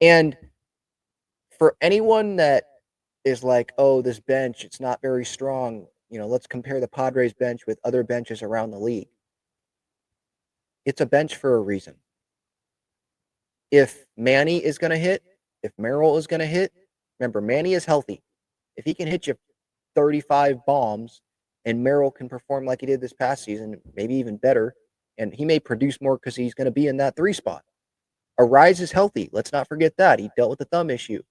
And for anyone that is like, oh, this bench, it's not very strong. Let's compare the Padres bench with other benches around the league. It's a bench for a reason. If Manny is going to hit, if Merrill is going to hit, remember, Manny is healthy. If he can hit you 35 bombs and Merrill can perform like he did this past season, maybe even better, and he may produce more because he's going to be in that 3 spot. Arise is healthy. Let's not forget that. He dealt with the thumb issue.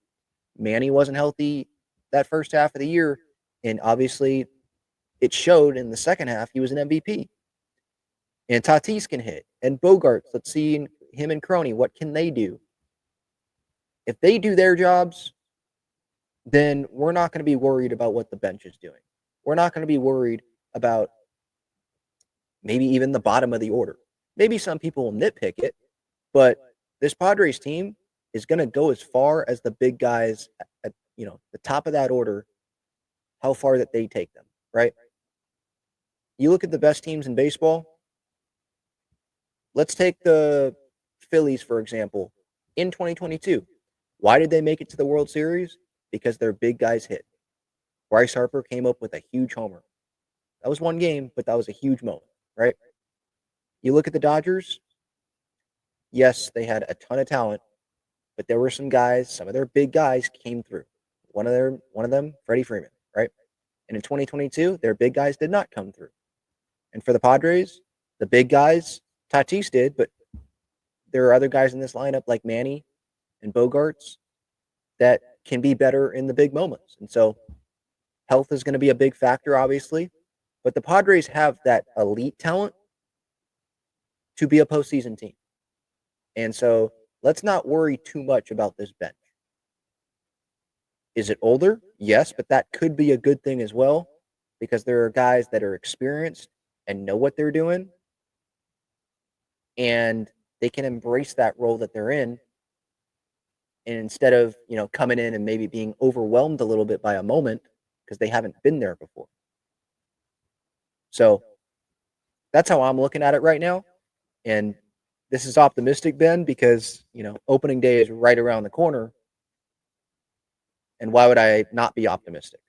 Manny wasn't healthy that first half of the year, and obviously it showed in the second half. He was an MVP. And Tatis can hit. And Bogarts, let's see him and Crony, what can they do? If they do their jobs, then we're not going to be worried about what the bench is doing. We're not going to be worried about maybe even the bottom of the order. Maybe some people will nitpick it, but this Padres team is going to go as far as the big guys at the top of that order, how far that they take them, right? You look at the best teams in baseball. Let's take the Phillies, for example, in 2022. Why did they make it to the World Series? Because their big guys hit. Bryce Harper came up with a huge homer. That was one game, but that was a huge moment, right? You look at the Dodgers. Yes, they had a ton of talent, but there were some guys, some of their big guys came through. One of them, Freddie Freeman, right? And in 2022, their big guys did not come through. And for the Padres, the big guys, Tatis did, but there are other guys in this lineup like Manny and Bogarts that can be better in the big moments. And so health is going to be a big factor, obviously, but the Padres have that elite talent to be a postseason team. And so let's not worry too much about this bench. Is it older? Yes, but that could be a good thing as well because there are guys that are experienced and know what they're doing, and they can embrace that role that they're in. And instead of, coming in and maybe being overwhelmed a little bit by a moment because they haven't been there before. So that's how I'm looking at it right now. And this is optimistic, Ben, because, opening day is right around the corner. And why would I not be optimistic?